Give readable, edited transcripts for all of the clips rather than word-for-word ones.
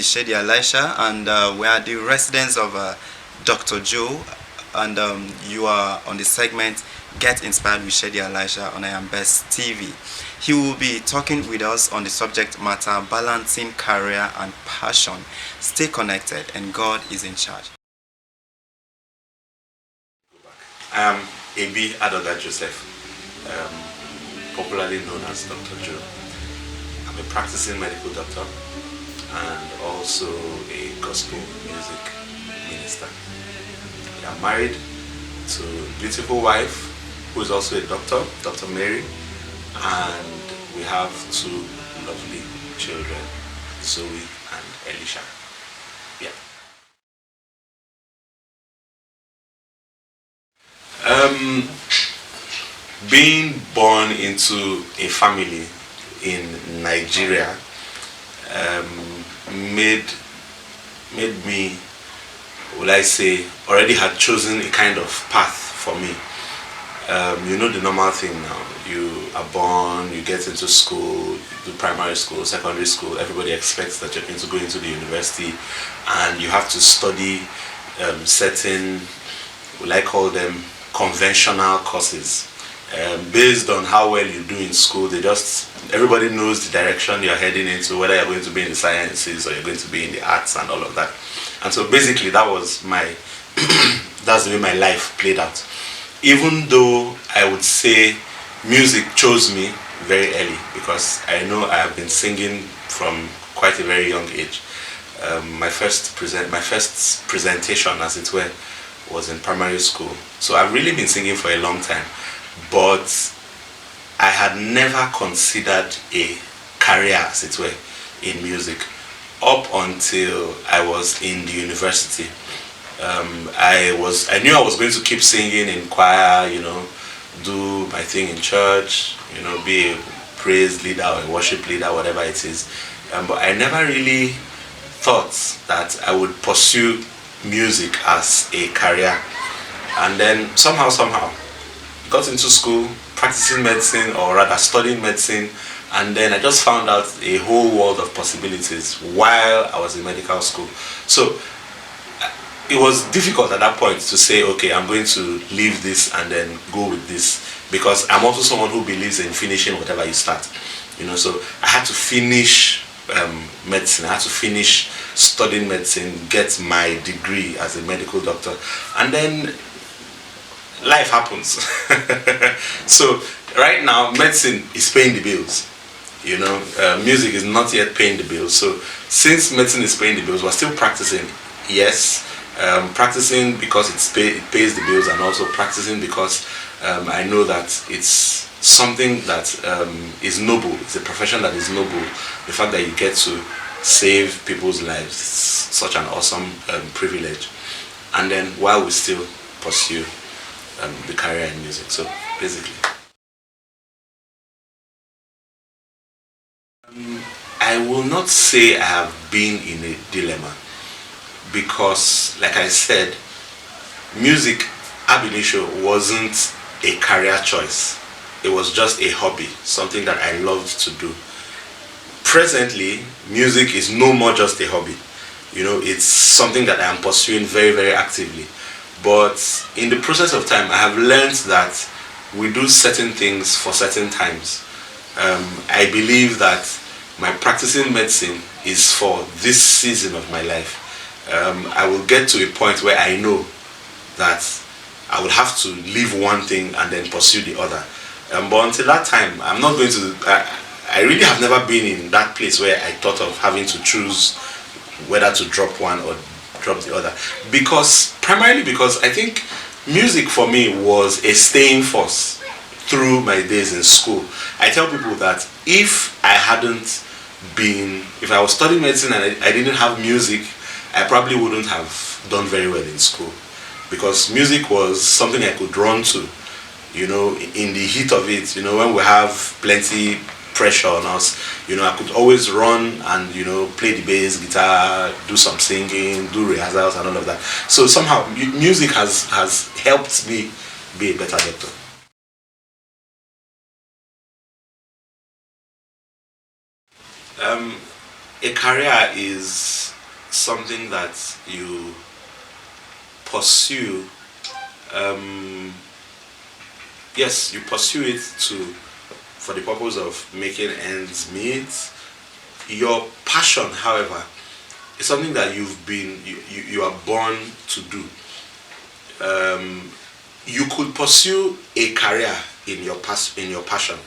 Shady Elisha, and we are the residents of Dr. Joe, and you are on the segment Get Inspired with Shady Elisha on IAMBEST TV. He will be talking with us on the subject matter balancing career and passion. Stay connected, and God is in charge. I am Ebi A Joseph, popularly known as Dr. Joe. I'm a practicing medical doctor and also a gospel music minister. I'm married to a beautiful wife who is also a doctor, Dr. Mary, and we have two lovely children, Zoe and Elisha. Yeah. Being born into a family in Nigeria made me, will I say, already had chosen a kind of path for me. You know the normal thing now. You are born, you get into school, you do primary school, secondary school. Everybody expects that you're going to go into the university, and you have to study certain, will I call them, conventional courses. Based on how well you do in school, everybody knows the direction you're heading into, whether you're going to be in the sciences or you're going to be in the arts and all of that. And so basically that was that's the way my life played out. Even though I would say music chose me very early, because I know I have been singing from quite a very young age. My first presentation, as it were, was in primary school. So I've really been singing for a long time, but I had never considered a career, as it were, in music up until I was in the university. I knew I was going to keep singing in choir, do my thing in church, be a praise leader or a worship leader, whatever it is. But I never really thought that I would pursue music as a career. And then somehow got into school practicing medicine, or rather studying medicine, and then I just found out a whole world of possibilities while I was in medical school. So it was difficult at that point to say, okay, I'm going to leave this and then go with this, because I'm also someone who believes in finishing whatever you start. So I had to finish medicine. I had to finish studying medicine, get my degree as a medical doctor, and then life happens. So right now medicine is paying the bills. Music is not yet paying the bills. So since medicine is paying the bills, we're still practicing. Yes, practicing because it pays the bills, and also practicing because I know that it's something that is noble. It's a profession that is noble. The fact that you get to save people's lives is such an awesome privilege. And then while we still pursue the career in music. So basically, I will not say I have been in a dilemma, because like I said, music ab initio wasn't a career choice. It was just a hobby, something that I loved to do. Presently, music is no more just a hobby. It's something that I am pursuing very, very actively. But in the process of time, I have learned that we do certain things for certain times. I believe that my practicing medicine is for this season of my life. I will get to a point where I know that I will have to leave one thing and then pursue the other. But until that time, I'm not going to. I really have never been in that place where I thought of having to choose whether to drop one or drop the other, primarily because I think music for me was a staying force through my days in school. I tell people that if I was studying medicine and I didn't have music, I probably wouldn't have done very well in school, because music was something I could run to, in the heat of it, when we have plenty pressure on us, I could always run and play the bass guitar, do some singing, do rehearsals and all of that. So somehow music has helped me be a better doctor. A career is something that you pursue. Yes, you pursue it for the purpose of making ends meet. Your passion, however, is something that you are born to do. You could pursue a career in your passion,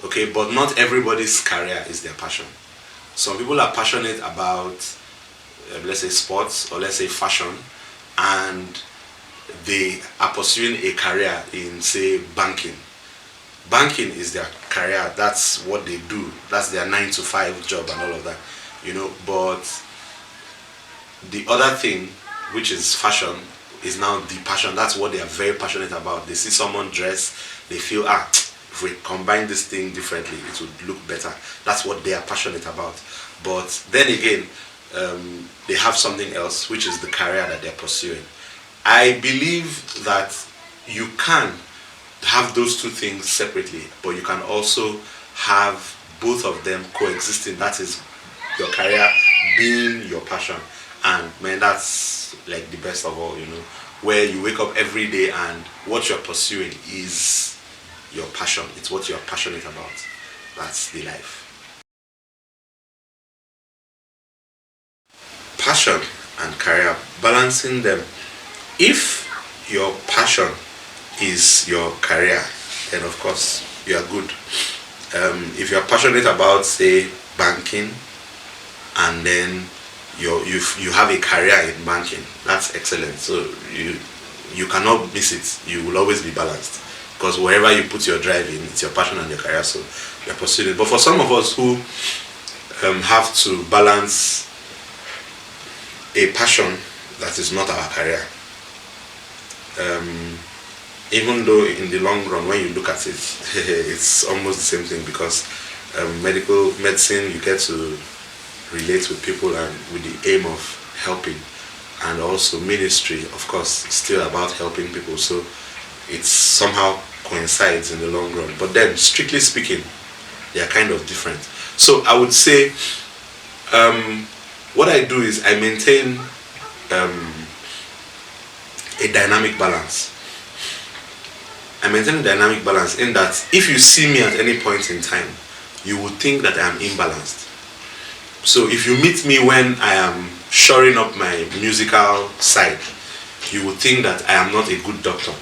okay, but not everybody's career is their passion. Some people are passionate about, let's say, sports, or let's say fashion, and they are pursuing a career in, say, banking. Banking is their career. That's what they do. That's their 9 to 5 job and all of that, But the other thing, which is fashion, is now the passion. That's what they are very passionate about. They see someone dress, they feel, if we combine this thing differently, it would look better. That's what they are passionate about. But then again, they have something else, which is the career that they're pursuing. I believe that you can have those two things separately, but you can also have both of them coexisting. That is your career being your passion. And man, that's like the best of all, where you wake up every day and what you're pursuing is your passion. It's what you're passionate about. That's the life. Passion and career, balancing them. If your passion is your career, then of course you are good. If you're passionate about, say, banking, and then you have a career in banking, that's excellent. So you cannot miss it. You will always be balanced, because wherever you put your drive in, it's your passion and your career, so you're pursuing it. But for some of us who have to balance a passion that is not our career, even though in the long run, when you look at it, it's almost the same thing, because medicine, you get to relate with people and with the aim of helping, and also ministry, of course, still about helping people, so it somehow coincides in the long run. But then, strictly speaking, they are kind of different. So I would say, what I do is I maintain a dynamic balance. I maintain a dynamic balance in that if you see me at any point in time, you would think that I am imbalanced. So if you meet me when I am shoring up my musical side, you would think that I am not a good doctor.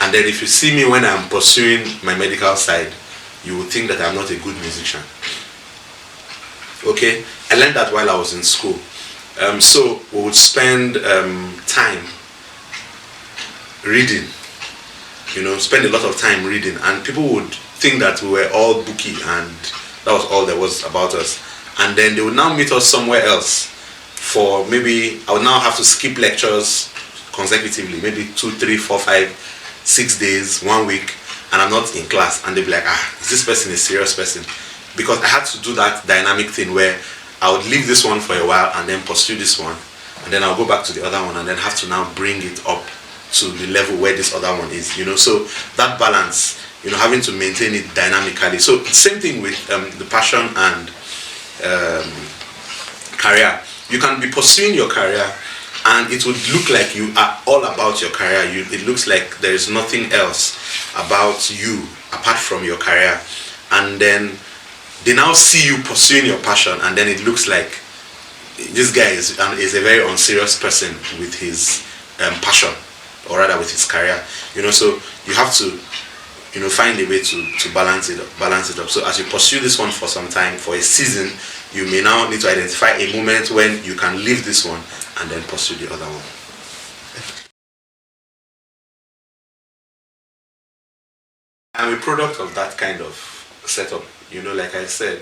And then if you see me when I am pursuing my medical side, you would think that I am not a good musician. Okay? I learned that while I was in school. So we would spend time reading, spend a lot of time reading, and people would think that we were all booky and that was all there was about us. And then they would now meet us somewhere else for maybe, I would now have to skip lectures consecutively, maybe 2, 3, 4, 5, 6 days, 1 week, and I'm not in class, and they'd be like, is this person a serious person? Because I had to do that dynamic thing where I would leave this one for a while and then pursue this one, and then I'll go back to the other one and then have to now bring it up to the level where this other one is, so that balance, having to maintain it dynamically. So same thing with the passion and career. You can be pursuing your career and it would look like you are all about your career. It looks like there is nothing else about you apart from your career, and then they now see you pursuing your passion, and then it looks like this guy is a very unserious person with his passion, or rather with his career. So you have to find a way to balance it up. So as you pursue this one for some time, for a season, you may now need to identify a moment when you can leave this one and then pursue the other one. I'm a product of that kind of setup. Like I said,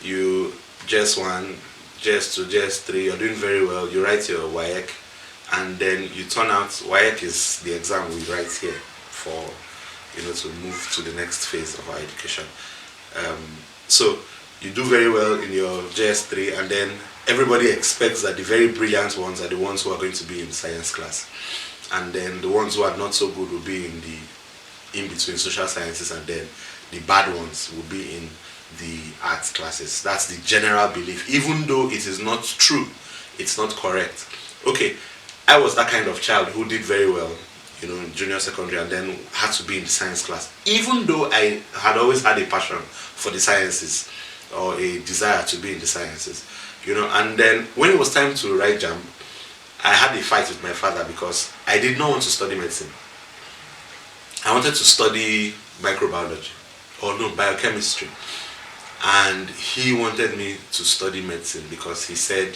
you just 1, just 2, just 3, you're doing very well, you write your WAEC, and then you turn out, WAEC is the exam we write here for, to move to the next phase of our education. So you do very well in your JS3, and then everybody expects that the very brilliant ones are the ones who are going to be in science class, and then the ones who are not so good will be in between social sciences, and then the bad ones will be in the arts classes. That's the general belief, even though it is not true, it's not correct. Okay, I was that kind of child who did very well, in junior secondary, and then had to be in the science class, even though I had always had a passion for the sciences or a desire to be in the sciences, and then when it was time to write jam, I had a fight with my father because I did not want to study medicine. I wanted to study microbiology, or no, biochemistry. And he wanted me to study medicine because he said,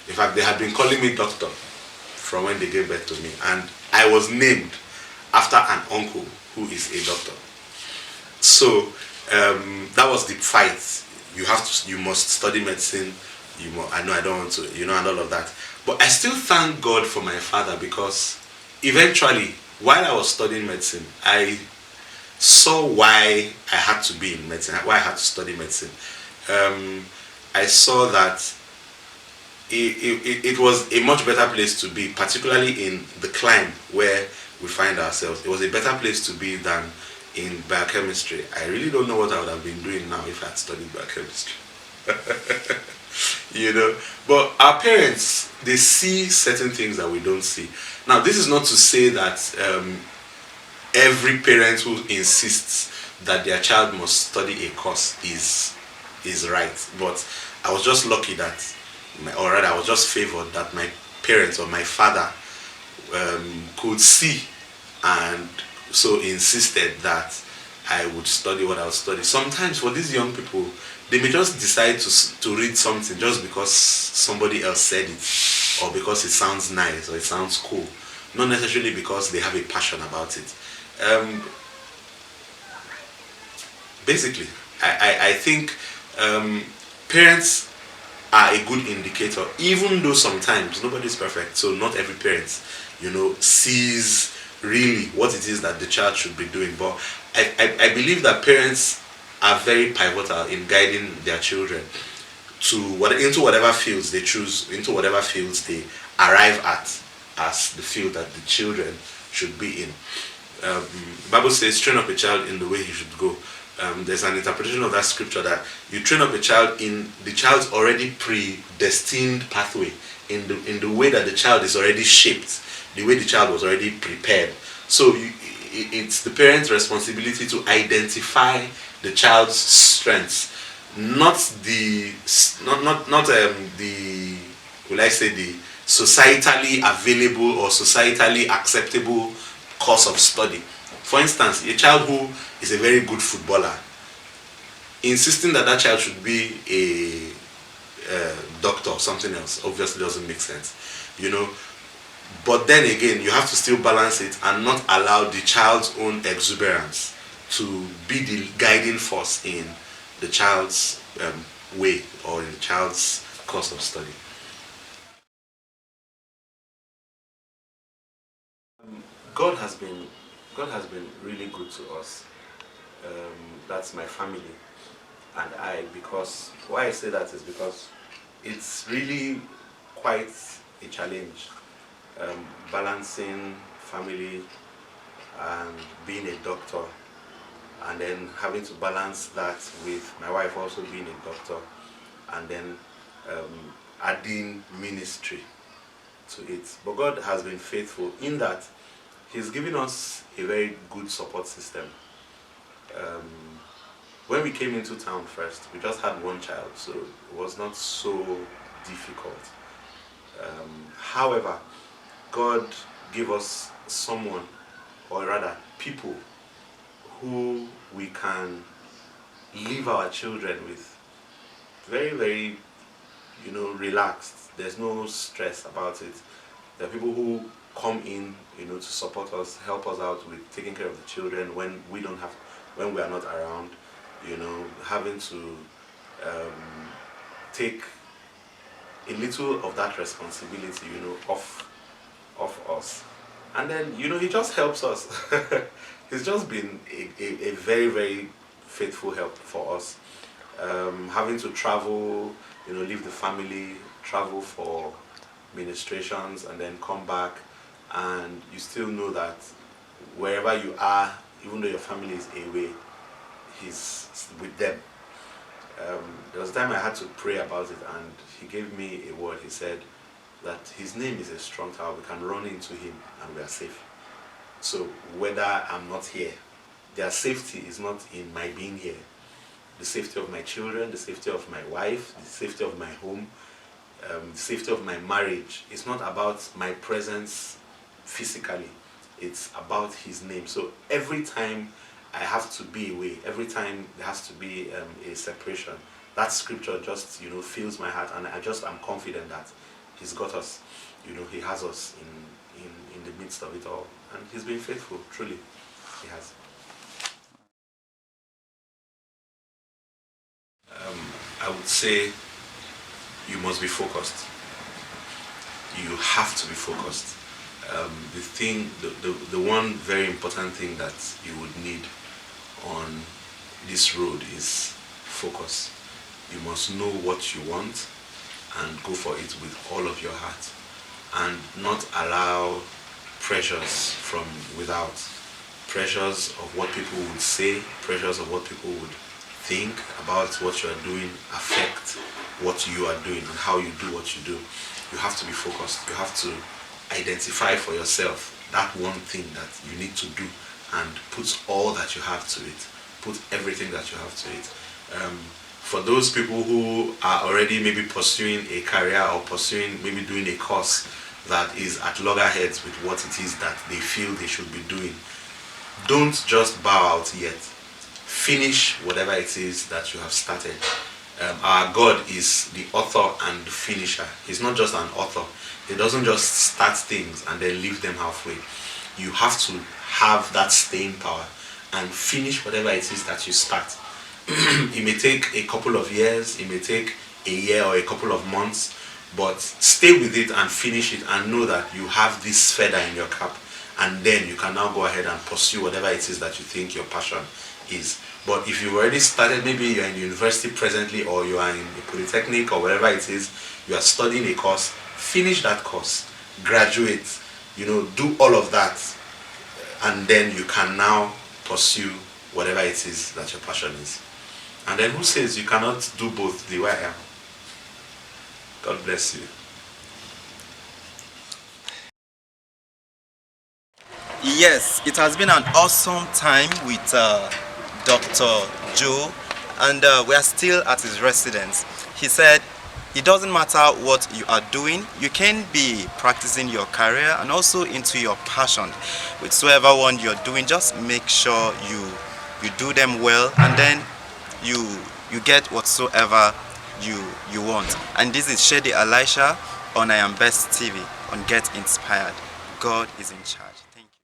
in fact, they had been calling me doctor from when they gave birth to me. And I was named after an uncle who is a doctor. So that was the fight. You must study medicine. I know I don't want to, and all of that. But I still thank God for my father, because eventually, while I was studying medicine, I saw why I had to be in medicine, why I had to study medicine. I saw that it was a much better place to be, particularly in the climate where we find ourselves. It was a better place to be than in biochemistry. I really don't know what I would have been doing now if I had studied biochemistry. But our parents, they see certain things that we don't see. Now, this is not to say that every parent who insists that their child must study a course is right, but I was just lucky that, or rather I was just favored that my parents or my father could see, and so insisted that I would study what I would study. Sometimes for these young people, they may just decide to read something just because somebody else said it, or because it sounds nice or it sounds cool, not necessarily because they have a passion about it. Basically, I think parents are a good indicator, even though sometimes nobody's perfect. So not every parent, sees really what it is that the child should be doing. But I believe that parents are very pivotal in guiding their children into whatever fields they choose, into whatever fields they arrive at as the field that the children should be in. The Bible says, train up a child in the way he should go. There's an interpretation of that scripture that you train up a child in the child's already predestined pathway, in the way that the child is already shaped, the way the child was already prepared. So it's the parent's responsibility to identify the child's strengths, not the will I say the societally available or societally acceptable course of study. For instance, a child who is a very good footballer, insisting that child should be a doctor or something else obviously doesn't make sense, But then again, you have to still balance it and not allow the child's own exuberance to be the guiding force in the child's way or in the child's course of study. God has been really good to us. That's my family and I. Because why I say that is because it's really quite a challenge, balancing family and being a doctor, and then having to balance that with my wife also being a doctor, and then adding ministry to it. But God has been faithful in that He's given us a very good support system. When we came into town first, we just had one child, so it was not so difficult. However, God gave us someone, or rather people, who we can leave our children with very, very, relaxed. There's no stress about it. There are people who come in, to support us, help us out with taking care of the children when we are not around, having to take a little of that responsibility, off us. And then, he just helps us. He's just been a very, very faithful help for us. Having to travel, leave the family, travel for ministrations, and then come back, and you still know that wherever you are, even though your family is away, He's with them. there was a time I had to pray about it, and he gave me a word. He said that his name is a strong tower. We can run into him and we are safe. So whether I'm not here, their safety is not in my being here. The safety of my children, the safety of my wife, the safety of my home, the safety of my marriage. It's not about my presence physically. It's about his name. So every time I have to be away, every time there has to be a separation, that scripture just, fills my heart, and I'm confident that he's got us. He has us in the midst of it all. And he's been faithful, truly. He has. I would say you must be focused. You have to be focused. The one very important thing that you would need on this road is focus. You must know what you want and go for it with all of your heart, and not allow pressures from without, pressures of what people would say, pressures of what people would think about what you are doing affect what you are doing and how you do what you do. You have to be focused. You have to identify for yourself that one thing that you need to do and put all that you have to it. Put everything that you have to it. For those people who are already maybe pursuing a career or maybe doing a course that is at loggerheads with what it is that they feel they should be doing, don't just bow out yet. Finish whatever it is that you have started. Our God is the author and the finisher. He's not just an author. He doesn't just start things and then leave them halfway. You have to have that staying power and finish whatever it is that you start. It may take a couple of years, it may take a year or a couple of months, but stay with it and finish it, and know that you have this feather in your cap, and then you can now go ahead and pursue whatever it is that you think your passion is. But if you've already started, maybe you're in university presently, or you are in a polytechnic or whatever it is, you are studying a course, finish that course, graduate, do all of that, and then you can now pursue whatever it is that your passion is. And then who says you cannot do both the way I am? God bless you. Yes, it has been an awesome time with Dr. Joe, and we are still at his residence. He said it doesn't matter what you are doing, you can be practicing your career and also into your passion. Whichever one you're doing, just make sure you do them well, and then you get whatsoever you want. And this is Shady Elisha on IAMBEST TV on Get Inspired. God is in charge. Thank you.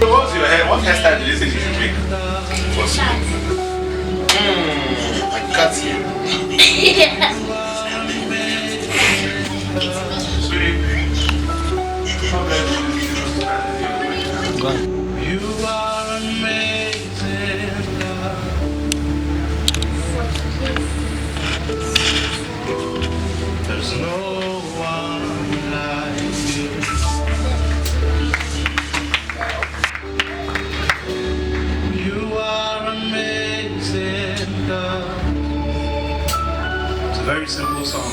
So what's your hair? What hairstyle did you think you should make? I got You are amazing, there's no one like you. You are amazing, God. It's a very simple song.